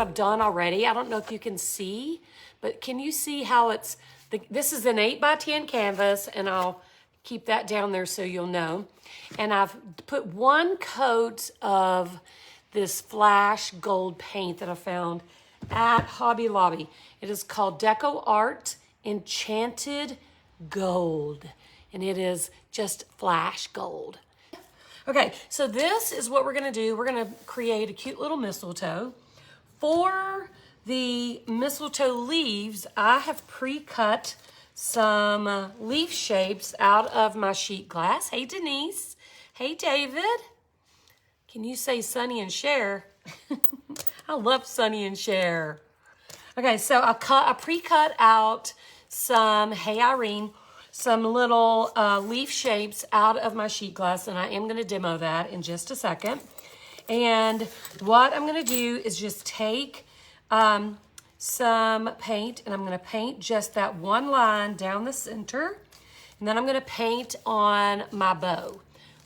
I've done already. I don't know if you can see, but can you see how it's, this is an 8x10 canvas, and I'll keep that down there so you'll know. And I've put one coat of this flash gold paint that I found at Hobby Lobby. It is called DecoArt Enchanted Gold, and it is just flash gold. Okay, so this is what we're gonna do. We're gonna create a cute little mistletoe. For the mistletoe leaves, I have pre-cut some leaf shapes out of my sheet glass. Hey, Denise. Hey, David. Can you say Sonny and Cher? I love Sonny and Cher. Okay, so I pre-cut out some, hey, Irene, some little leaf shapes out of my sheet glass, and I am going to demo that in just a second. And what I'm going to do is just take some paint, and I'm going to paint just that one line down the center, and then I'm going to paint on my bow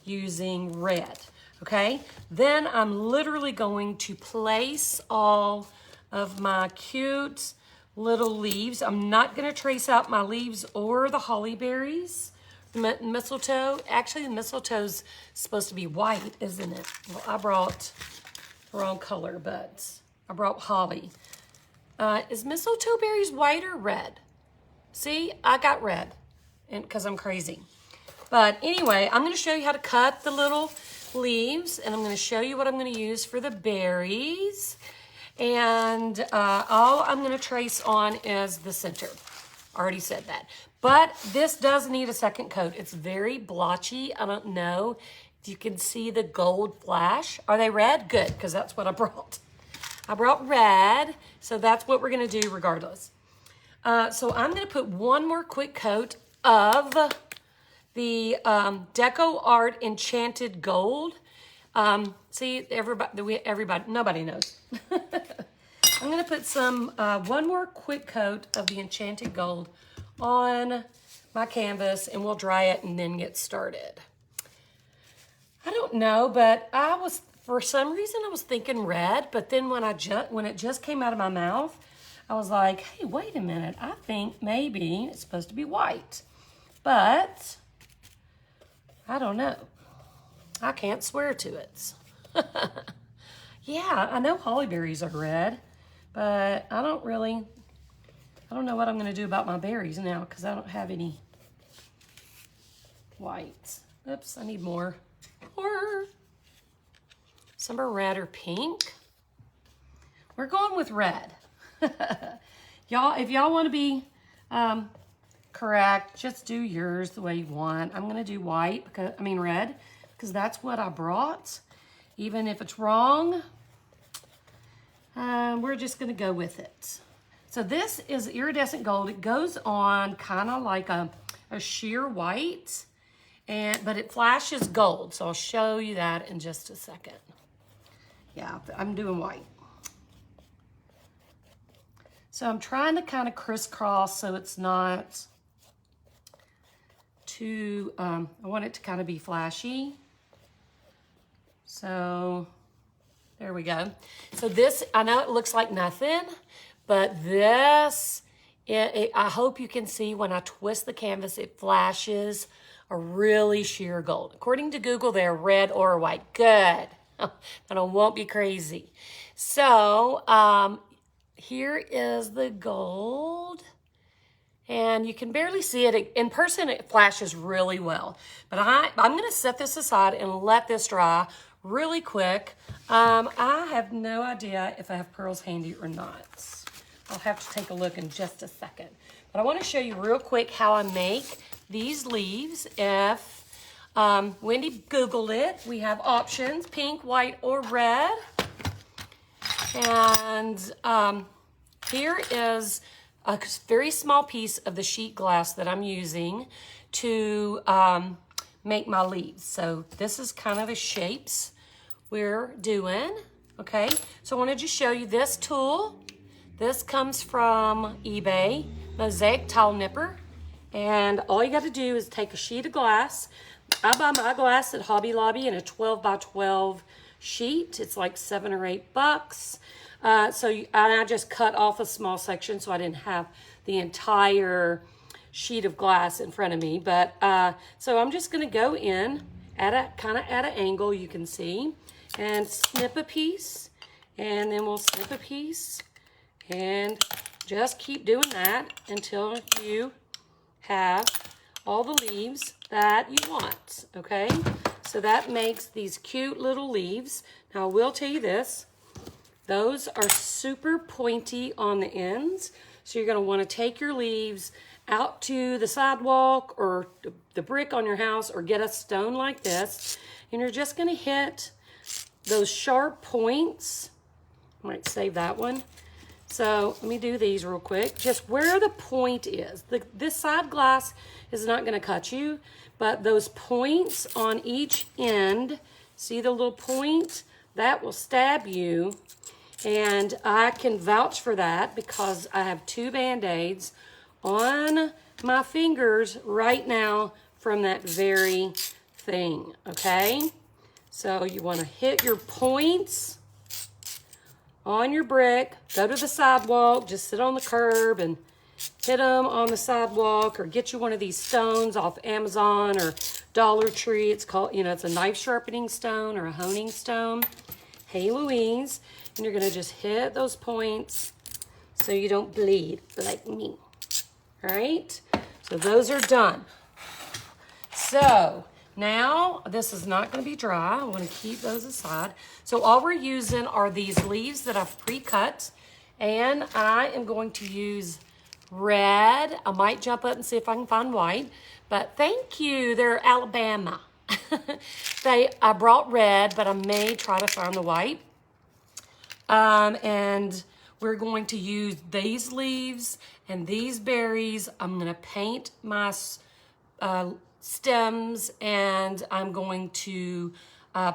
using red, okay? Then I'm literally going to place all of my cute little leaves. I'm not going to trace out my leaves or the holly berries. Mistletoe, actually the mistletoe's supposed to be white, isn't it? Well, I brought the wrong color, but I brought holly. Is mistletoe berries white or red? See, I got red, and because I'm crazy. But anyway, I'm going to show you how to cut the little leaves, and I'm going to show you what I'm going to use for the berries. And all I'm going to trace on is the center. Already said that. But this does need a second coat. It's very blotchy. I don't know if you can see the gold flash. Are they red? Good, because that's what I brought. I brought red, so that's what we're going to do regardless. So I'm going to put one more quick coat of the DecoArt Enchanted Gold. See, everybody, nobody knows. I'm going to put some, one more quick coat of the Enchanted Gold on my canvas, and we'll dry it and then get started. I don't know, but for some reason I was thinking red, but then when it just came out of my mouth, I was like, hey, wait a minute. I think maybe it's supposed to be white, but I don't know. I can't swear to it. Yeah, I know holly berries are red, but I don't know what I'm going to do about my berries now because I don't have any whites. Oops, I need more. Or some are red or pink. We're going with red. Y'all, if y'all want to be correct, just do yours the way you want. I'm going to do red, because that's what I brought. Even if it's wrong, we're just going to go with it. So this is iridescent gold. It goes on kind of like a sheer white, but it flashes gold. So I'll show you that in just a second. Yeah, I'm doing white. So I'm trying to kind of crisscross so it's not too, I want it to kind of be flashy. So there we go. So this, I know it looks like nothing, but this, I hope you can see when I twist the canvas, it flashes a really sheer gold. According to Google, they're red or white. Good. Then I won't be crazy. So here is the gold. And you can barely see it. In person, it flashes really well. But I'm going to set this aside and let this dry really quick. I have no idea if I have pearls handy or not. I'll have to take a look in just a second. But I want to show you real quick how I make these leaves. If Wendy Googled it, we have options, pink, white, or red. And here is a very small piece of the sheet glass that I'm using to make my leaves. So this is kind of the shapes we're doing, okay? So I wanted to show you this tool. This comes from eBay, Mosaic Tile Nipper. And all you gotta do is take a sheet of glass. I buy my glass at Hobby Lobby in a 12 by 12 sheet. It's like $7 or $8. I just cut off a small section so I didn't have the entire sheet of glass in front of me. But so I'm just gonna go in at a kind of at an angle, you can see, and snip a piece, and then we'll snip a piece, and just keep doing that until you have all the leaves that you want, okay? So that makes these cute little leaves. Now I will tell you this, those are super pointy on the ends, so you're gonna wanna take your leaves out to the sidewalk or the brick on your house, or get a stone like this, and you're just gonna hit those sharp points. I might save that one. So let me do these real quick. Just where the point is. This side glass is not gonna cut you, but those points on each end, see the little point? That will stab you. And I can vouch for that because I have 2 Band-Aids on my fingers right now from that very thing, okay? So you wanna hit your points on your brick, go to the sidewalk, just sit on the curb and hit them on the sidewalk, or get you one of these stones off Amazon or Dollar Tree. It's called, you know, it's a knife sharpening stone or a honing stone. Hey Louise. And you're gonna just hit those points so you don't bleed like me. All right, so those are done. So now this is not gonna be dry. I wanna keep those aside. So all we're using are these leaves that I've pre-cut, and I am going to use red. I might jump up and see if I can find white, but thank you, they're Alabama. I brought red, but I may try to find the white. And we're going to use these leaves and these berries. I'm gonna paint my stems, and I'm going to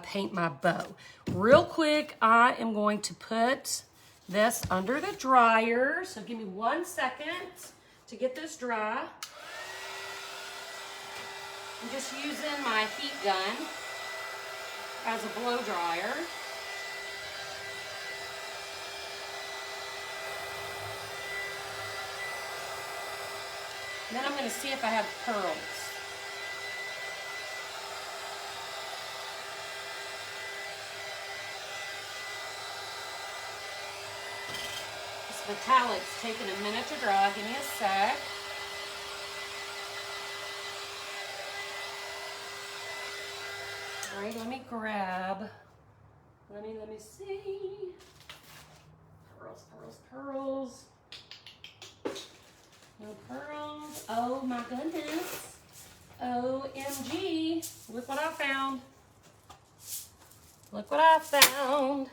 paint my bow. Real quick, I am going to put this under the dryer. So give me 1 second to get this dry. I'm just using my heat gun as a blow dryer. Then I'm going to see if I have pearls. This metallic's taking a minute to dry. Give me a sec. All right, let me grab. Let me see. Pearls, pearls, pearls. No pearls. Oh my goodness. OMG. Look what I found. Look what I found.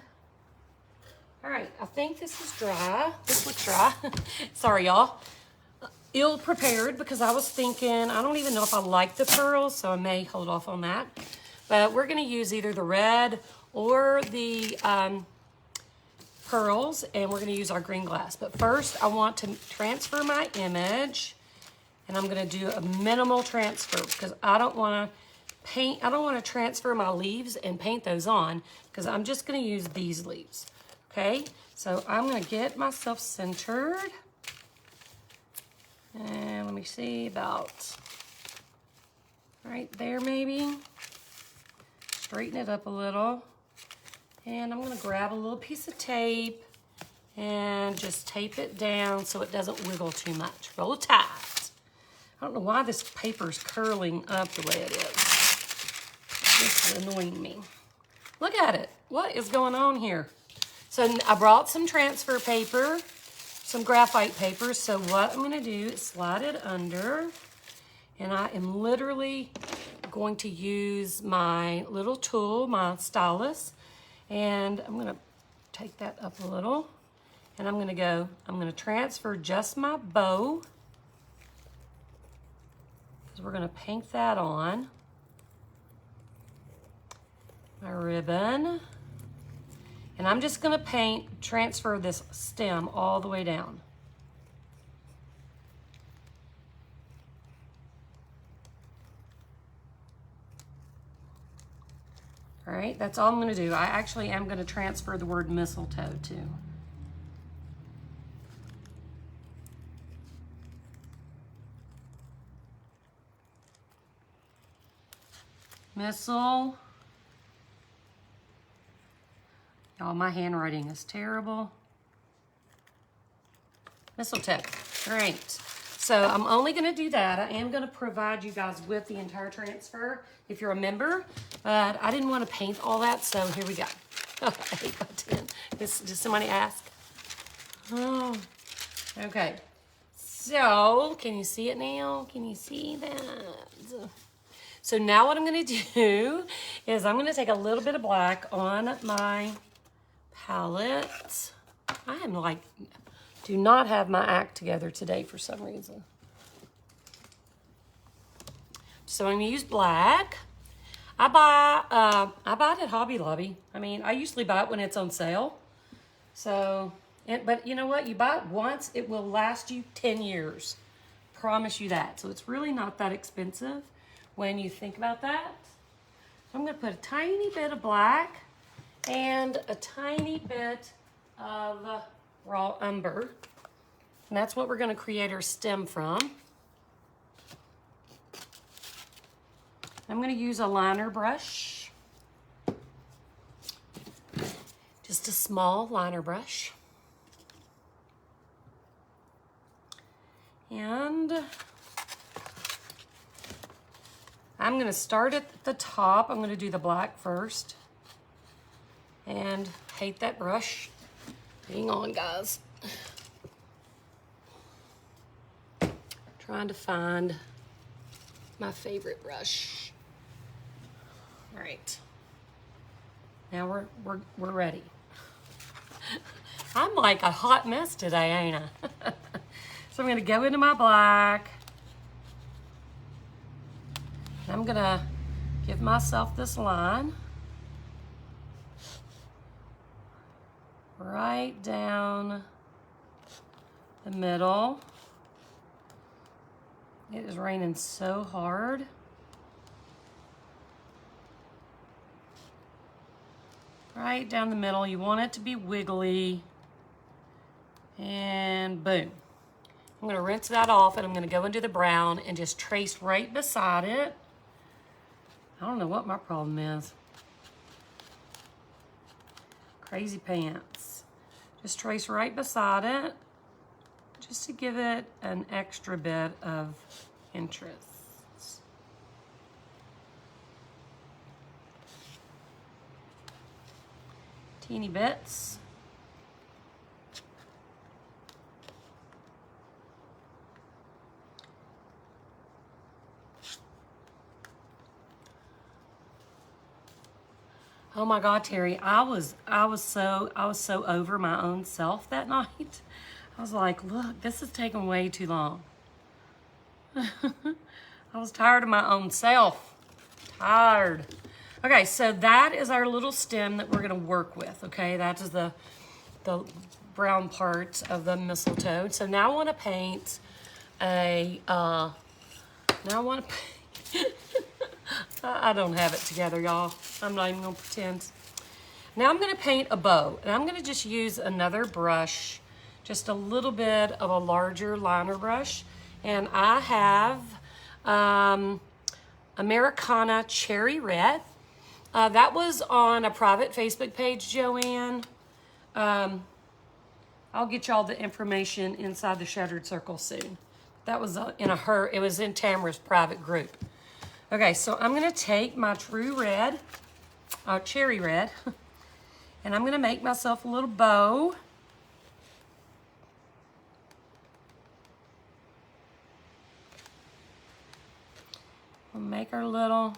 All right, I think this is dry. This looks dry. Sorry, y'all. Ill prepared because I was thinking, I don't even know if I like the pearls, so I may hold off on that. But we're gonna use either the red or the pearls, and we're gonna use our green glass. But first, I want to transfer my image, and I'm gonna do a minimal transfer because I don't wanna paint, I don't wanna transfer my leaves and paint those on, because I'm just gonna use these leaves, okay? So I'm gonna get myself centered. And let me see, about right there maybe. Straighten it up a little. And I'm gonna grab a little piece of tape and just tape it down so it doesn't wiggle too much. Roll it tight. I don't know why this paper's curling up the way it is. This is annoying me. Look at it. What is going on here? So I brought some transfer paper, some graphite paper. So what I'm gonna do is slide it under, and I am literally going to use my little tool, my stylus, and I'm gonna take that up a little, and I'm gonna transfer just my bow, because we're gonna paint that on. My ribbon, and I'm just gonna transfer this stem all the way down. All right, that's all I'm gonna do. I actually am gonna transfer the word mistletoe too. Y'all, my handwriting is terrible. Mistletoe. Great. So I'm only going to do that. I am going to provide you guys with the entire transfer if you're a member, but I didn't want to paint all that, so here we go. 8 by 10. Did somebody ask? Oh, okay. So, can you see it now? Can you see that? So now what I'm going to do is I'm going to take a little bit of black on my palette. I am like, do not have my act together today for some reason. So I'm going to use black. I buy it at Hobby Lobby. I mean, I usually buy it when it's on sale. So, but you know what? You buy it once, it will last you 10 years. Promise you that. So it's really not that expensive when you think about that. So I'm going to put a tiny bit of black and a tiny bit of raw umber. And that's what we're going to create our stem from. I'm going to use a liner brush. Just a small liner brush. And I'm going to start at the top. I'm going to do the black first. And hate that brush. Hang on, guys. Trying to find my favorite brush. All right. Now we're ready. I'm like a hot mess today, ain't I? So I'm going to go into my black. I'm going to give myself this line. Right down the middle. It is raining so hard. Right down the middle. You want it to be wiggly. And boom. I'm going to rinse that off and I'm going to go into the brown and just trace right beside it. I don't know what my problem is. Crazy pants. Just trace right beside it just to give it an extra bit of interest. Teeny bits. Oh my God, Terry, I was so over my own self that night. I was like, look, this is taking way too long. I was tired of my own self. Tired. Okay, so that is our little stem that we're gonna work with, okay? That is the brown part of the mistletoe. So now I wanna paint I don't have it together, y'all. I'm not even gonna pretend. Now I'm gonna paint a bow, and I'm gonna just use another brush, just a little bit of a larger liner brush. And I have Americana Cherry Red. That was on a private Facebook page, Joanne. I'll get y'all the information inside the Shuttered Circle soon. That was it was in Tamara's private group. Okay, so I'm gonna take my true red, cherry red, and I'm gonna make myself a little bow. We'll make our little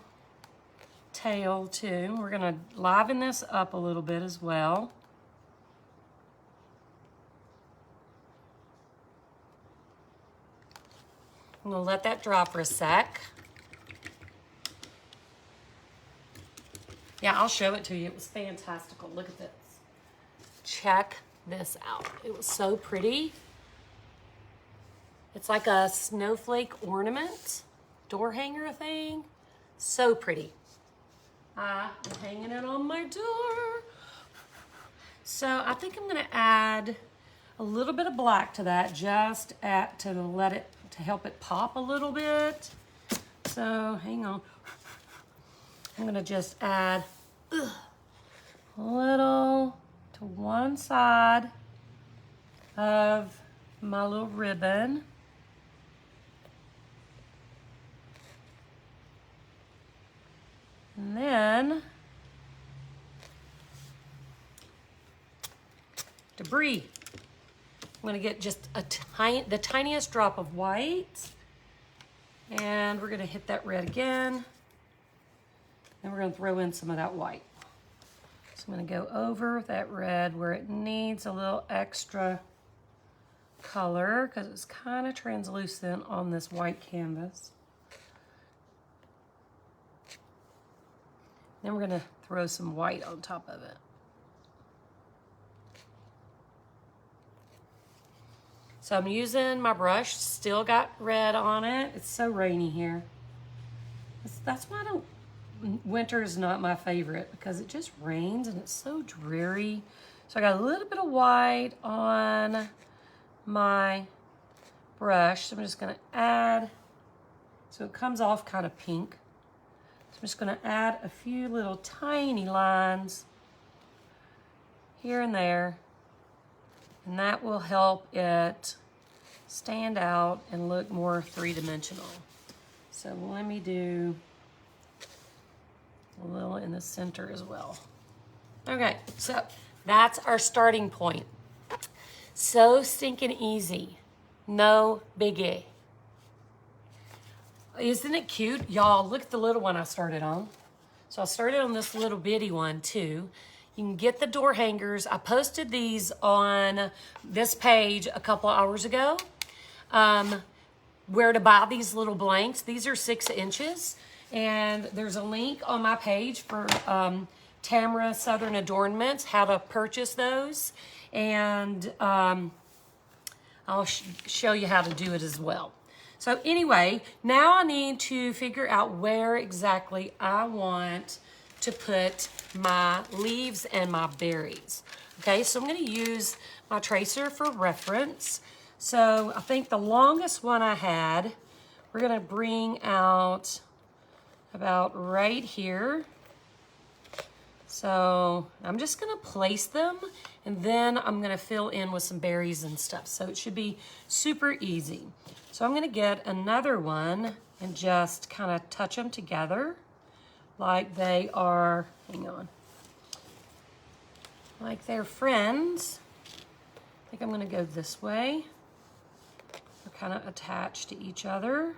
tail too. We're gonna liven this up a little bit as well. I'm gonna let that dry for a sec. Yeah, I'll show it to you. It was fantastical. Look at this. Check this out. It was so pretty. It's like a snowflake ornament, door hanger thing. So pretty. I'm hanging it on my door. So I think I'm gonna add a little bit of black to that, just to help it pop a little bit. So hang on. I'm gonna just add a little to one side of my little ribbon. And then debris. I'm gonna get just the tiniest drop of white, and we're gonna hit that red again. Then we're gonna throw in some of that white. So I'm gonna go over that red where it needs a little extra color because it's kind of translucent on this white canvas. Then we're gonna throw some white on top of it. So I'm using my brush, still got red on it. It's so rainy here. That's why winter is not my favorite, because it just rains and it's so dreary. So I got a little bit of white on my brush. So I'm just gonna add, so it comes off kind of pink. So I'm just gonna add a few little tiny lines here and there, and that will help it stand out and look more three-dimensional. So let me do a little in the center as well. Okay, so that's our starting point. So stinking easy, no biggie. Isn't it cute? Y'all, look at the little one I started on. So I started on this little bitty one too. You can get the door hangers. I posted these on this page a couple hours ago. Where to buy these little blanks. These are 6 inches. And there's a link on my page for Tamara Southern Adornments, how to purchase those. And I'll show you how to do it as well. So anyway, now I need to figure out where exactly I want to put my leaves and my berries. Okay, so I'm gonna use my tracer for reference. So I think the longest one I had, we're gonna bring out about right here. So I'm just gonna place them, and then I'm gonna fill in with some berries and stuff. So it should be super easy. So I'm gonna get another one and just kind of touch them together like they are, hang on, like they're friends. I think I'm gonna go this way. They're kind of attached to each other.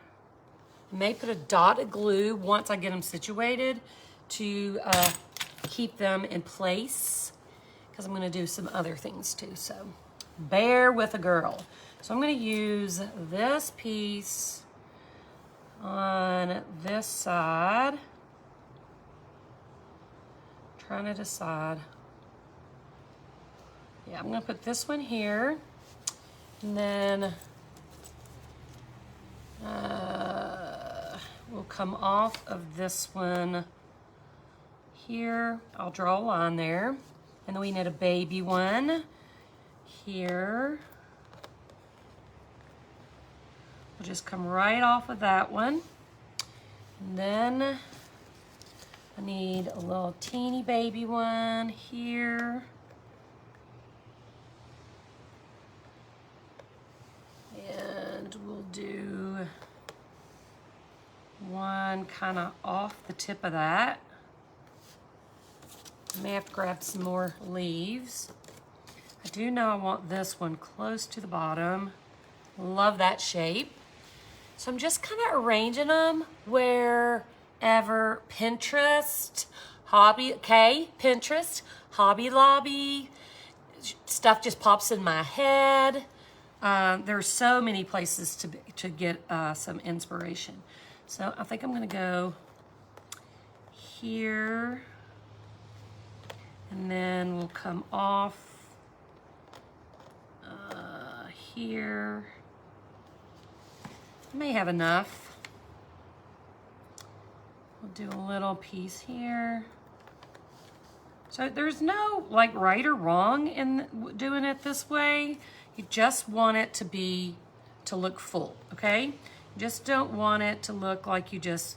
I may put a dot of glue once I get them situated to keep them in place, because I'm gonna do some other things too, so bear with a girl. So I'm gonna use this piece on this side. Trying to decide. Yeah, I'm gonna put this one here, and then we'll come off of this one here. I'll draw a line there, and then we need a baby one here. We'll just come right off of that one, and then I need a little teeny baby one here. And we'll do one kind of off the tip of that. I may have to grab some more leaves. I do know I want this one close to the bottom. Love that shape. So I'm just kind of arranging them wherever Pinterest, Pinterest, Hobby Lobby, stuff just pops in my head. There's so many places to get some inspiration. So I think I'm gonna go here, and then we'll come off here. I may have enough. We'll do a little piece here. So there's no like right or wrong in doing it this way. You just want it to look full, okay? You just don't want it to look like you just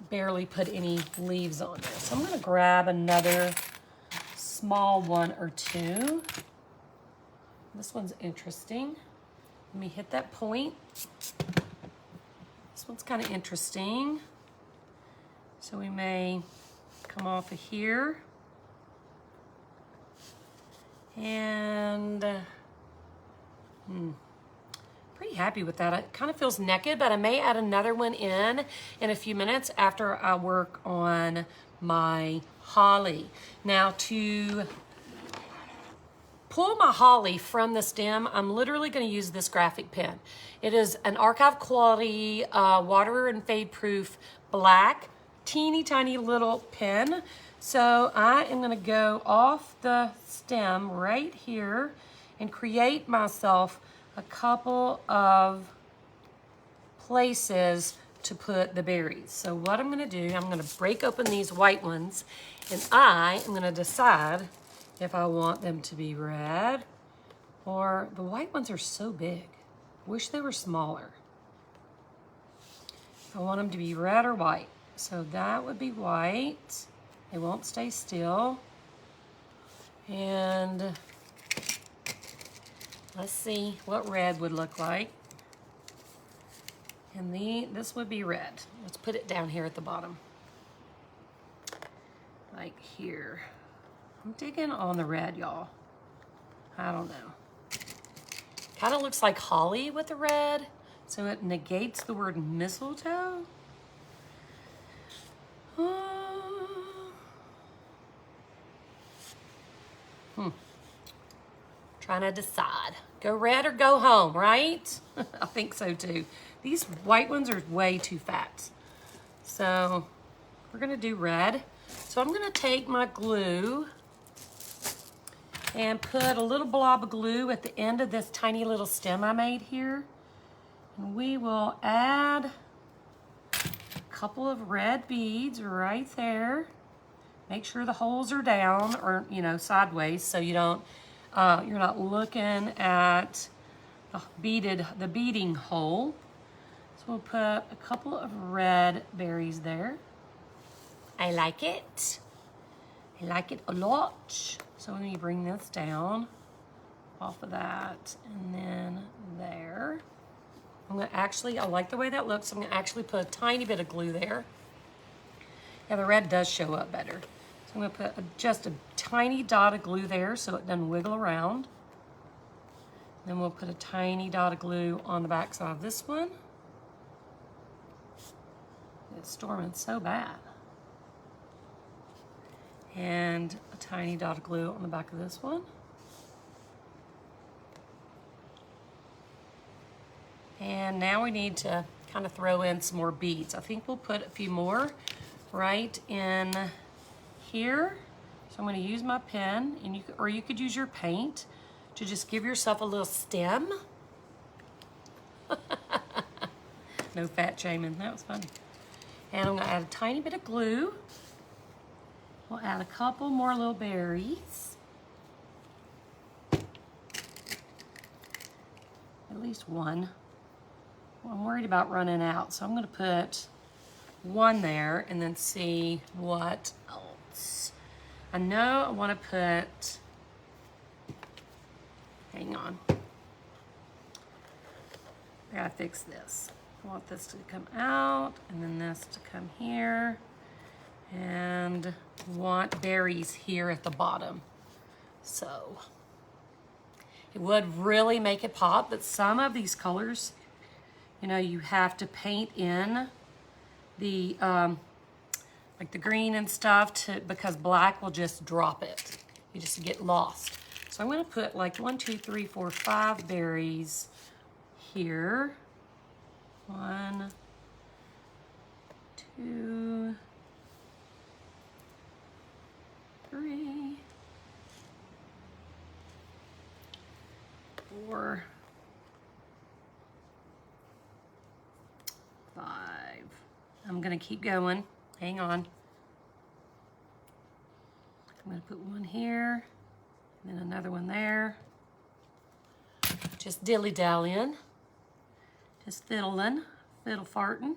barely put any leaves on there. So I'm gonna grab another small one or two. This one's interesting. Let me hit that point. This one's kind of interesting. So we may come off of here. And pretty happy with that. It kind of feels naked, but I may add another one in a few minutes after I work on my holly. Now to pull my holly from the stem, I'm literally going to use this graphic pen. It is an archive quality, water and fade proof black, teeny tiny little pen. So I am going to go off the stem right here and create myself a couple of places to put the berries. So what I'm going to do, I'm going to break open these white ones, and I am going to decide if I want them to be red, or the white ones are so big. Wish they were smaller. I want them to be red or white. So that would be white. They won't stay still. And let's see what red would look like. And this would be red. Let's put it down here at the bottom. Like here. I'm digging on the red, y'all. I don't know. Kind of looks like holly with the red, so it negates the word mistletoe. Trying to decide. Go red or go home, right? I think so too. These white ones are way too fat. So we're gonna do red. So I'm gonna take my glue and put a little blob of glue at the end of this tiny little stem I made here. And we will add a couple of red beads right there. Make sure the holes are down, or sideways, so you don't you're not looking at the beading hole. So we'll put a couple of red berries there. I like it. I like it a lot. So let me bring this down off of that, and then there. I'm gonna I like the way that looks. So I'm gonna actually put a tiny bit of glue there. Yeah, the red does show up better. So I'm gonna put just a tiny dot of glue there so it doesn't wiggle around. Then we'll put a tiny dot of glue on the back side of this one. It's storming so bad. And a tiny dot of glue on the back of this one. And now we need to kind of throw in some more beads. I think we'll put a few more right in here. So I'm going to use my pen, and you could use your paint to just give yourself a little stem. No fat shaming. That was funny. And I'm going to add a tiny bit of glue. We'll add a couple more little berries. At least one. Well, I'm worried about running out, so I'm going to put one there and then see what else. I know I want to put, hang on. I gotta fix this. I want this to come out and then this to come here. And want berries here at the bottom. So it would really make it pop, but some of these colors, you have to paint in the like the green and stuff because black will just drop it. You just get lost. So I'm gonna put like 1, 2, 3, 4, 5 berries here. 1, 2, 3, 4, 5. I'm gonna keep going. Hang on. I'm gonna put one here, and then another one there. Just dilly-dallying. Just fiddle farting.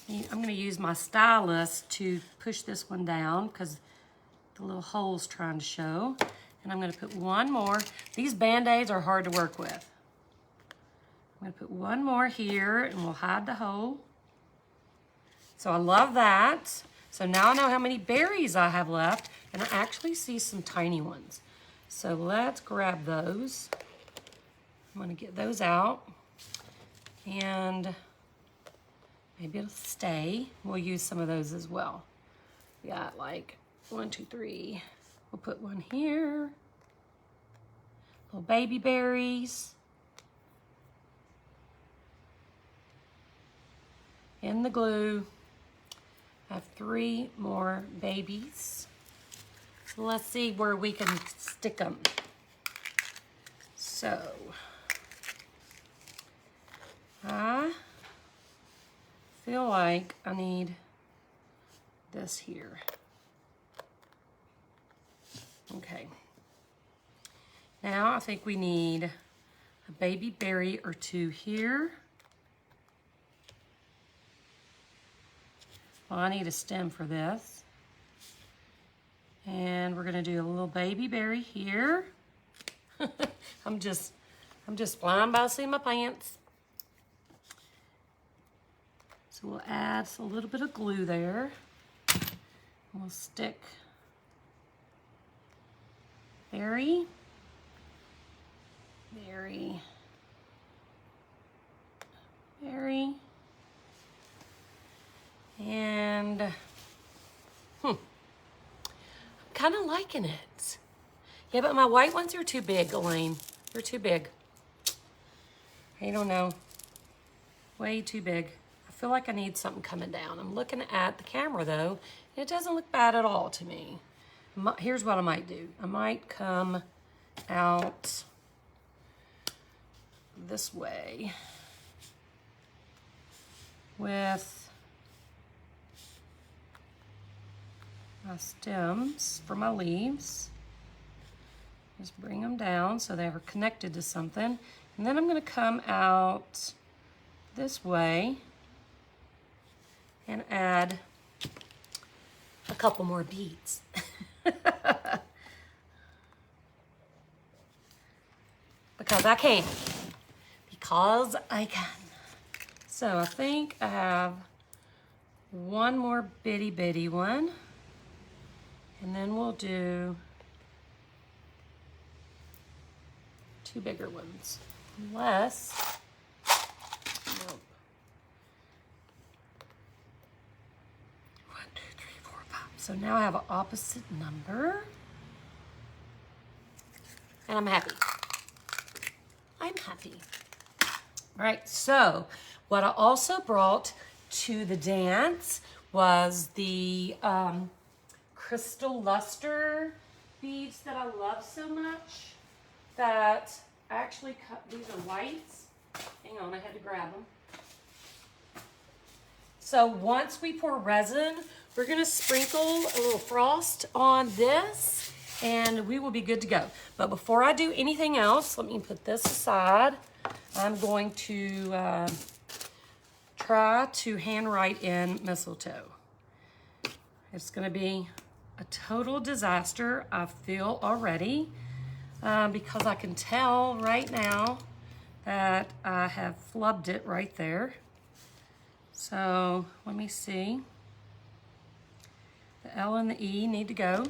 I'm going to use my stylus to push this one down because the little hole's trying to show. And I'm going to put one more. These Band-Aids are hard to work with. I'm going to put one more here and we'll hide the hole. So I love that. So now I know how many berries I have left, and I actually see some tiny ones. So let's grab those. I'm going to get those out. And maybe it'll stay. We'll use some of those as well. We got like 1, 2, 3. We'll put one here. Little baby berries. In the glue. I have 3 more babies. Let's see where we can stick them. So, I feel like I need this here. Okay. Now I think we need a baby berry or 2 here. Well, I need a stem for this. And we're gonna do a little baby berry here. I'm just flying by the seat of my pants. So we'll add a little bit of glue there. We'll stick berry, berry, berry, and I'm kind of liking it. Yeah, but my white ones are too big, Elaine. They're too big. I don't know. Way too big. I feel like I need something coming down. I'm looking at the camera though. It doesn't look bad at all to me. Here's what I might do. I might come out this way with my stems for my leaves. Just bring them down so they are connected to something. And then I'm going to come out this way and add a couple more beads. Because I can. Because I can. So I think I have one more bitty one. And then we'll do 2 bigger ones. Unless, nope. 1, 2, 3, 4, 5. So now I have an opposite number. And I'm happy. I'm happy. All right, so what I also brought to the dance was the crystal luster beads that I love so much that I actually cut. These are whites. Hang on, I had to grab them. So once we pour resin, we're gonna sprinkle a little frost on this and we will be good to go. But before I do anything else, let me put this aside. I'm going to try to handwrite in mistletoe. It's gonna be a total disaster, I feel already, because I can tell right now that I have flubbed it right there. So let me see. The L and the E need to go.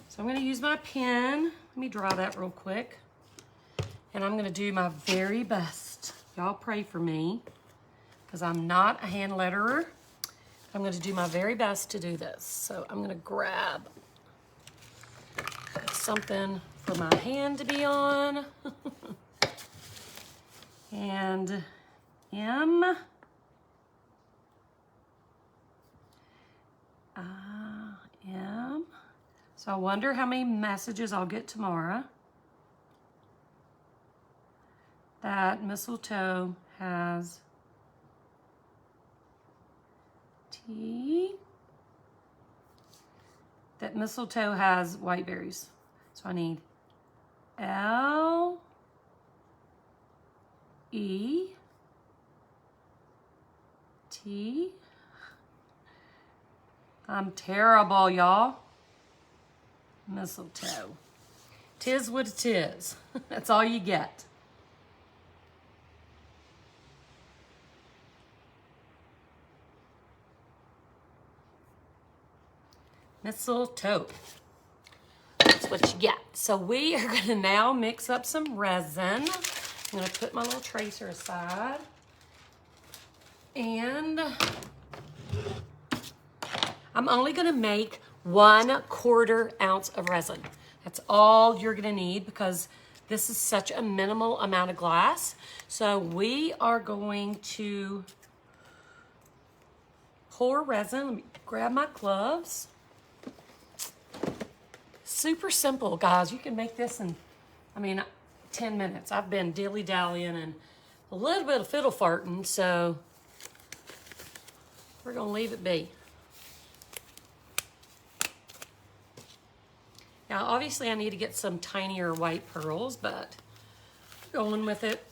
So I'm gonna use my pen. Let me draw that real quick. And I'm gonna do my very best. Y'all pray for me, because I'm not a hand letterer. I'm going to do my very best to do this. So I'm going to grab something for my hand to be on. And M. M. So I wonder how many messages I'll get tomorrow that mistletoe has T, that mistletoe has white berries. So I need L, E, T. I'm terrible, y'all. Mistletoe. Tis what it is. That's all you get. Mistletoe. That's what you get. So we are going to now mix up some resin. I'm going to put my little tracer aside. And I'm only going to make 1/4 ounce of resin. That's all you're going to need because this is such a minimal amount of glass. So we are going to pour resin. Let me grab my gloves. Super simple, guys. You can make this in, 10 minutes. I've been dilly-dallying and a little bit of fiddle farting, so we're going to leave it be. Now, obviously, I need to get some tinier white pearls, but going with it.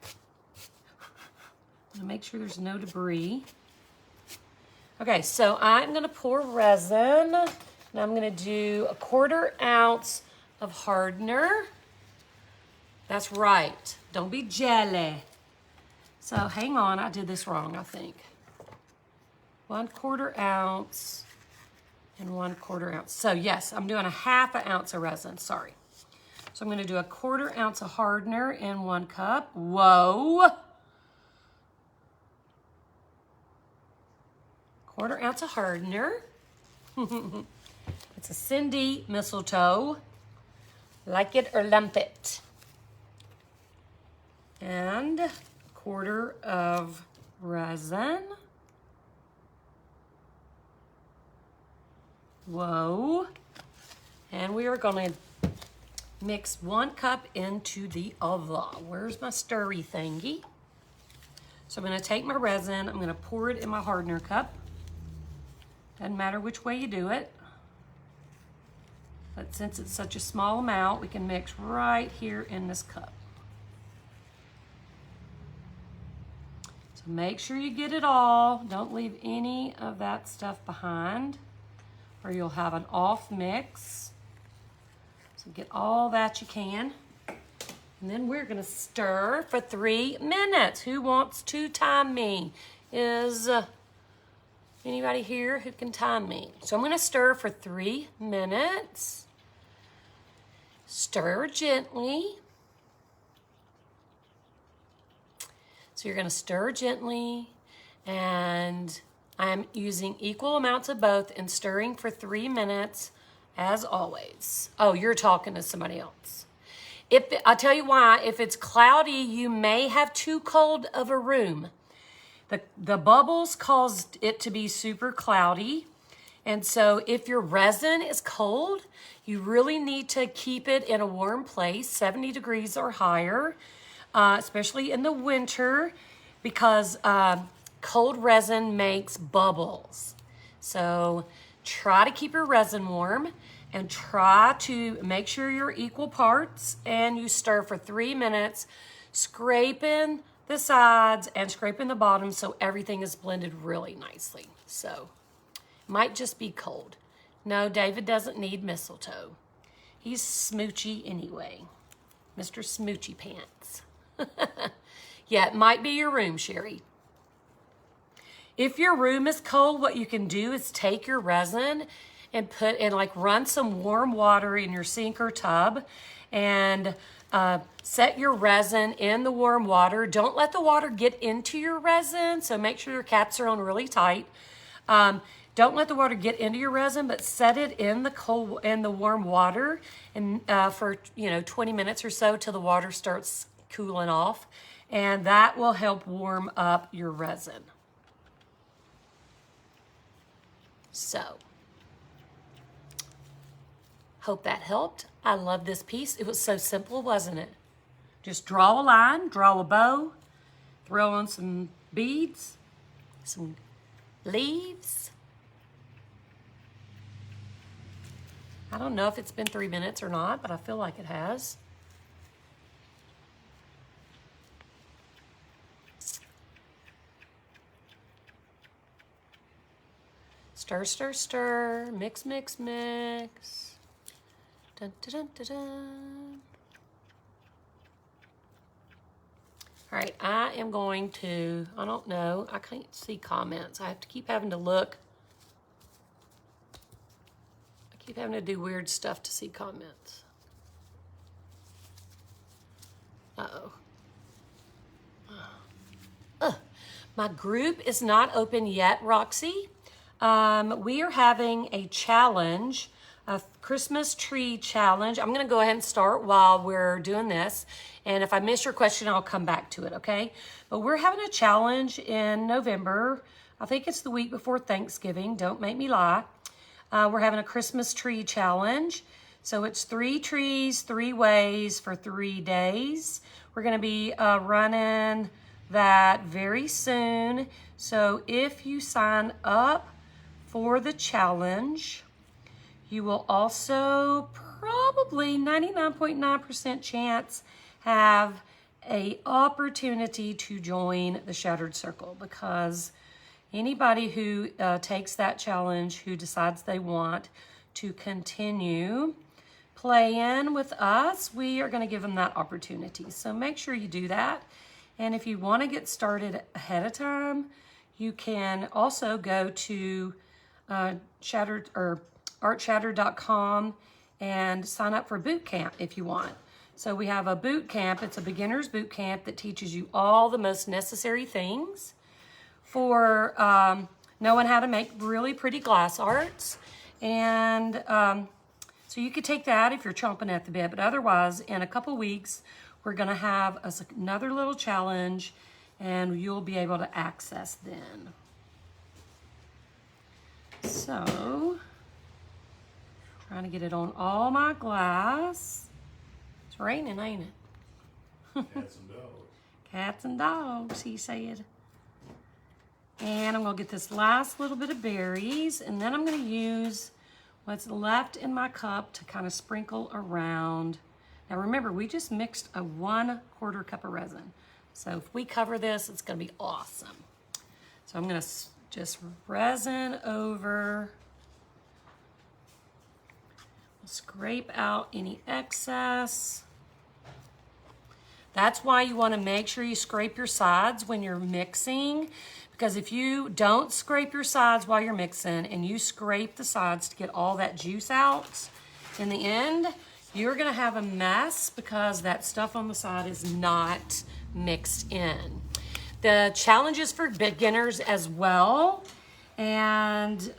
I'm going to make sure there's no debris. Okay, so I'm going to pour resin, and I'm going to do 1/4 ounce of hardener. That's right. Don't be jelly. So hang on, I did this wrong, I think. 1/4 ounce and 1/4 ounce. So yes, I'm doing 1/2 ounce of resin, sorry. So I'm gonna do 1/4 ounce of hardener in 1 cup. Whoa. 1/4 ounce of hardener. It's a Cindy mistletoe. Like it or lump it. And 1/4 of resin. Whoa. And we are going to mix 1 cup into the oven. Where's my stirry thingy? So I'm going to take my resin, I'm going to pour it in my hardener cup. Doesn't matter which way you do it. But since it's such a small amount, we can mix right here in this cup. So make sure you get it all. Don't leave any of that stuff behind, or you'll have an off mix. So get all that you can. And then we're gonna stir for 3 minutes. Who wants to time me? Is anybody here who can time me? So I'm gonna stir for 3 minutes. Stir gently. So you're gonna stir gently, and I'm using equal amounts of both and stirring for 3 minutes as always. Oh, you're talking to somebody else. I'll tell you why, if it's cloudy, you may have too cold of a room. The bubbles caused it to be super cloudy. And so if your resin is cold, you really need to keep it in a warm place, 70 degrees or higher, especially in the winter, because cold resin makes bubbles. So try to keep your resin warm and try to make sure you're equal parts, and you stir for 3 minutes, scraping the sides and scraping the bottom so everything is blended really nicely. So might just be cold. No, David doesn't need mistletoe. He's smoochy anyway. Mr. Smoochy Pants. Yeah, it might be your room, Sherry. If your room is cold, what you can do is take your resin and run some warm water in your sink or tub, and set your resin in the warm water. Don't let the water get into your resin, so make sure your caps are on really tight. Don't let the water get into your resin, but set it in the warm water, and for 20 minutes or so till the water starts cooling off, and that will help warm up your resin. So, hope that helped. I love this piece. It was so simple, wasn't it? Just draw a line, draw a bow, throw on some beads, some leaves. I don't know if it's been 3 minutes or not, but I feel like it has. Stir, stir, stir. Mix, mix, mix. Dun, dun, dun, dun, dun. All right, I am going to, I don't know, I can't see comments. I have to keep having to look. I keep having to do weird stuff to see comments. Uh-oh. My group is not open yet, Roxy. We are having a challenge, a Christmas tree challenge. I'm going to go ahead and start while we're doing this. And if I miss your question, I'll come back to it, okay? But we're having a challenge in November. I think it's the week before Thanksgiving. Don't make me lie. We're having a Christmas tree challenge. So it's 3 trees, 3 ways for 3 days. We're going to be running that very soon. So if you sign up for the challenge, you will also probably 99.9% chance have a opportunity to join the Shattered Circle, because anybody who takes that challenge, who decides they want to continue playing with us, we are going to give them that opportunity. So make sure you do that. And if you want to get started ahead of time, you can also go to artshattered.com and sign up for boot camp if you want. So we have a boot camp. It's a beginner's boot camp that teaches you all the most necessary things for knowing how to make really pretty glass arts. And so you could take that if you're chomping at the bit. But otherwise, in a couple weeks, we're going to have another little challenge, and you'll be able to access then. So, trying to get it on all my glass. It's raining, ain't it? Cats and dogs. Cats and dogs, he said. And I'm going to get this last little bit of berries, and then I'm going to use what's left in my cup to kind of sprinkle around. Now remember, we just mixed a 1/4 cup of resin. So if we cover this, it's going to be awesome. So I'm going to just resin over. Scrape out any excess. That's why you want to make sure you scrape your sides when you're mixing, because if you don't scrape your sides while you're mixing and you scrape the sides to get all that juice out, in the end, you're going to have a mess because that stuff on the side is not mixed in. The challenge is for beginners as well, and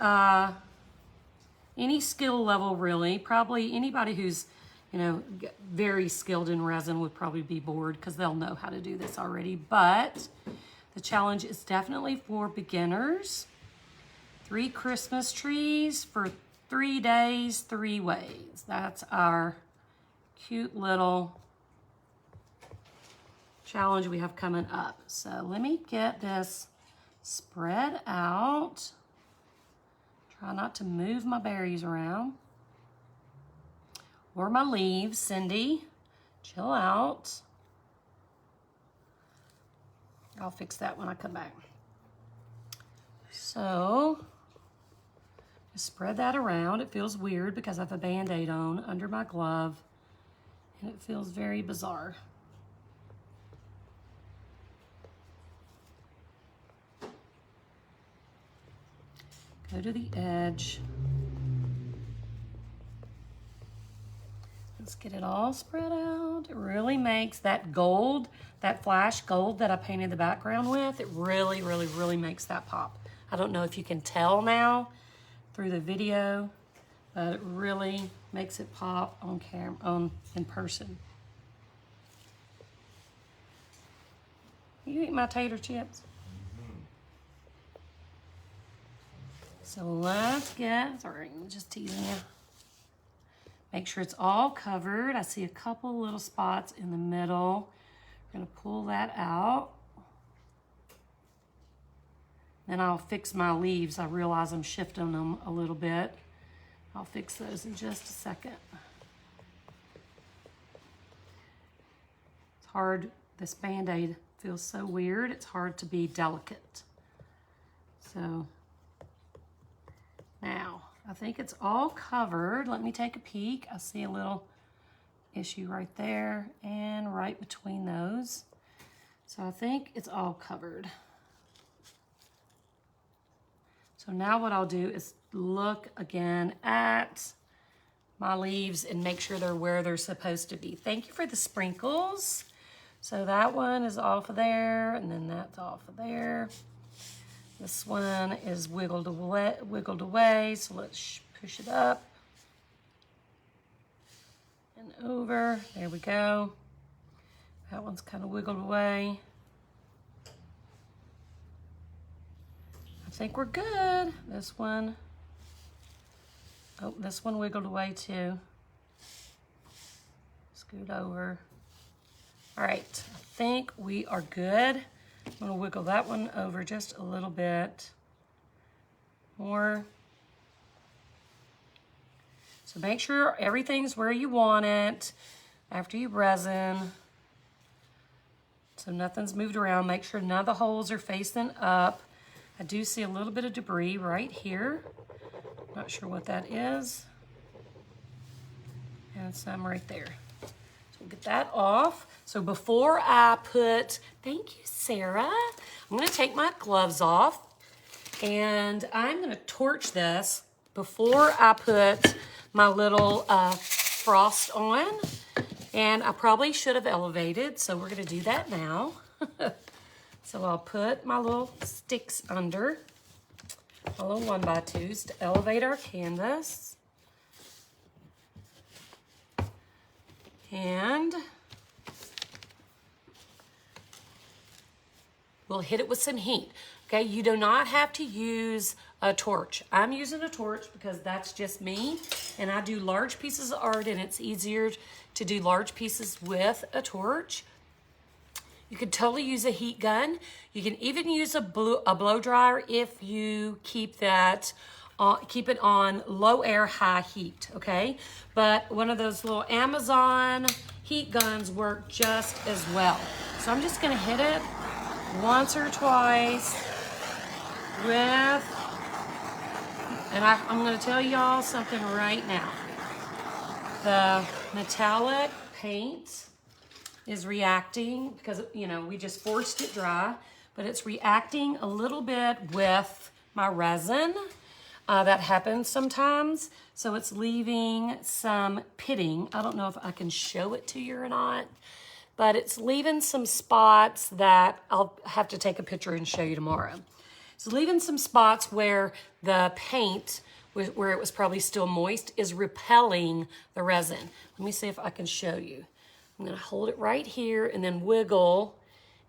any skill level really. Probably anybody who's, you know, very skilled in resin would probably be bored because they'll know how to do this already. But the challenge is definitely for beginners. 3 Christmas trees for 3 days, 3 ways. That's our cute little challenge we have coming up. So let me get this spread out. Try not to move my berries around. Or my leaves, Cindy. Chill out. I'll fix that when I come back. So, just spread that around. It feels weird because I have a Band-Aid on under my glove, and it feels very bizarre. Go to the edge. Let's get it all spread out. It really makes that gold, that flash gold that I painted the background with, it really, really, really makes that pop. I don't know if you can tell now through the video, but it really makes it pop on camera, in person. You eat my tater chips? So let's get, sorry, I'm just teasing you. Make sure it's all covered. I see a couple little spots in the middle. We're gonna pull that out. Then I'll fix my leaves. I realize I'm shifting them a little bit. I'll fix those in just a second. It's hard, this Band-Aid feels so weird. It's hard to be delicate. So, Now, I think it's all covered. Let me take a peek. I see a little issue right there and right between those. So I think it's all covered. So now what I'll do is look again at my leaves and make sure they're where they're supposed to be. Thank you for the sprinkles. So that one is off of there, and then that's off of there. This one is wiggled away, so let's push it up and over. There we go. That one's kind of wiggled away. I think we're good. This one, oh, this one wiggled away too. Scoot over. All right, I think we are good. I'm gonna wiggle that one over just a little bit more. So make sure everything's where you want it after you resin. So nothing's moved around. Make sure none of the holes are facing up. I do see a little bit of debris right here. Not sure what that is. And some right there. So we'll get that off. So before I put, thank you, Sarah. I'm gonna take my gloves off and I'm gonna torch this before I put my little frost on. And I probably should have elevated, so we're gonna do that now. So I'll put my little sticks under, my little 1x2s to elevate our canvas. And we'll hit it with some heat. Okay, you do not have to use a torch. I'm using a torch because that's just me, and I do large pieces of art, and it's easier to do large pieces with a torch. You could totally use a heat gun. You can even use a blow dryer if you keep that keep it on low air, high heat, okay? But one of those little Amazon heat guns work just as well. So I'm just gonna hit it once or twice with, and I'm gonna tell y'all something right now. The metallic paint is reacting because, you know, we just forced it dry, but it's reacting a little bit with my resin. That happens sometimes. So it's leaving some pitting. I don't know if I can show it to you or not, but it's leaving some spots that I'll have to take a picture and show you tomorrow. It's leaving some spots where the paint, where it was probably still moist, is repelling the resin. Let me see if I can show you. I'm gonna hold it right here and then wiggle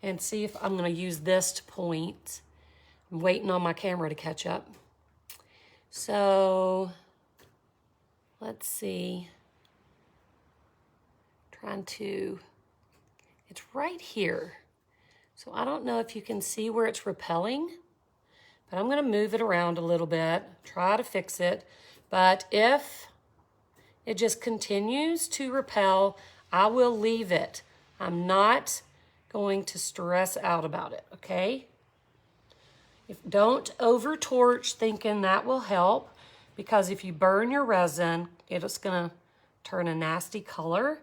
and see if I'm gonna use this to point. I'm waiting on my camera to catch up. So let's see. It's right here. So I don't know if you can see where it's repelling, but I'm gonna move it around a little bit, try to fix it. But if it just continues to repel, I will leave it. I'm not going to stress out about it, okay? Don't over torch thinking that will help, because if you burn your resin, it's gonna turn a nasty color,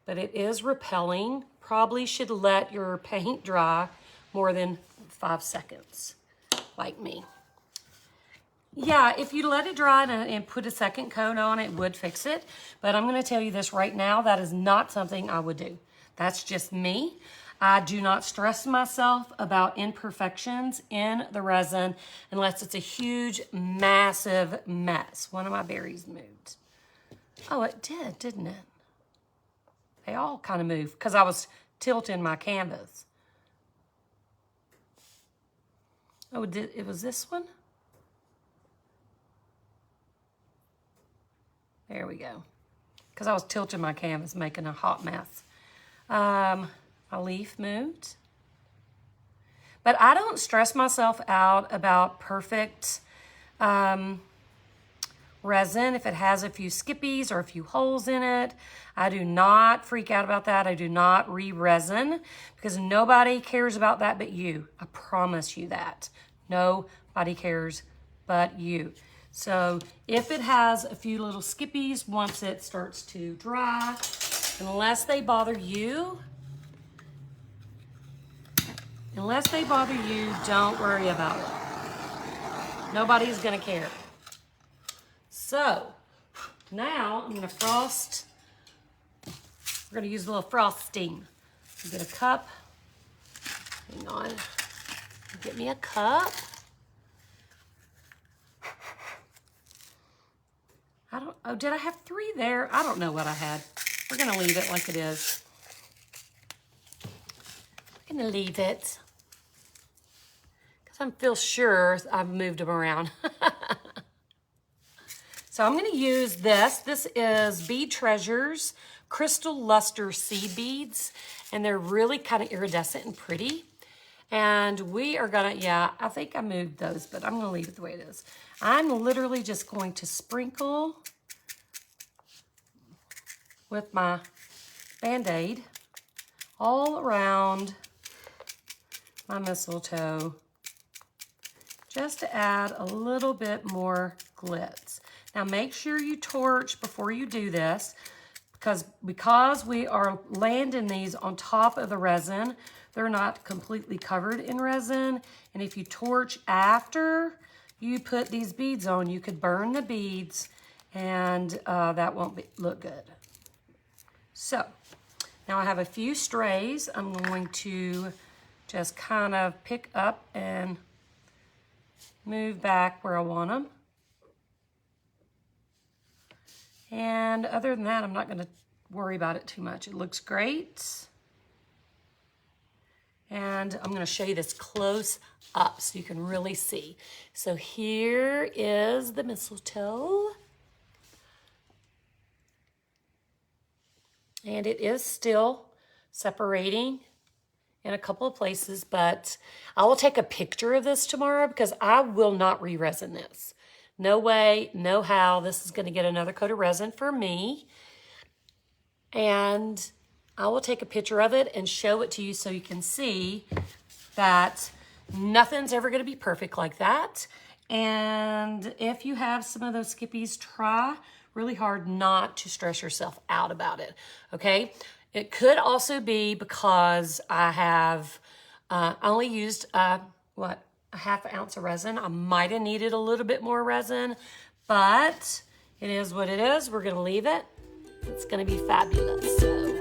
but it is repelling. Probably should let your paint dry more than 5 seconds, like me. Yeah, if you let it dry and put a second coat on, it would fix it. But I'm gonna tell you this right now, that is not something I would do. That's just me. I do not stress myself about imperfections in the resin unless it's a huge, massive mess. One of my berries moved. Oh, it did, didn't it? They all kind of moved because I was tilting my canvas. Oh, it was this one? There we go. Because I was tilting my canvas, making a hot mess. My leaf moved. But I don't stress myself out about perfect resin if it has a few skippies or a few holes in it. I do not freak out about that. I do not re-resin because nobody cares about that but you. I promise you that. Nobody cares but you. So if it has a few little skippies once it starts to dry, unless they bother you, don't worry about it. Nobody's gonna care. So now I'm gonna frost. We're gonna use a little frosting. Get a cup. Hang on. Get me a cup. Oh, did I have 3 there? I don't know what I had. We're gonna leave it like it is. I'm gonna leave it. Because I feel sure I've moved them around. So I'm gonna use this. This is Bead Treasures Crystal Luster Seed Beads. And they're really kind of iridescent and pretty. And we are gonna, yeah, I think I moved those, but I'm gonna leave it the way it is. I'm literally just going to sprinkle with my Band-Aid all around my mistletoe, just to add a little bit more glitz. Now make sure you torch before you do this, because we are landing these on top of the resin, they're not completely covered in resin. And if you torch after you put these beads on, you could burn the beads, and that won't look good. So now I have a few strays. I'm going to just kind of pick up and move back where I want them. And other than that, I'm not going to worry about it too much. It looks great. And I'm going to show you this close up so you can really see. So here is the mistletoe. And it is still separating in a couple of places, but I will take a picture of this tomorrow because I will not re-resin this. No way, no how. This is going to get another coat of resin for me. And I will take a picture of it and show it to you so you can see that nothing's ever going to be perfect like that. And if you have some of those skippies, try really hard not to stress yourself out about it, okay? It could also be because I have only used, a half ounce of resin. I might have needed a little bit more resin, but it is what it is. We're gonna leave it. It's gonna be fabulous. So.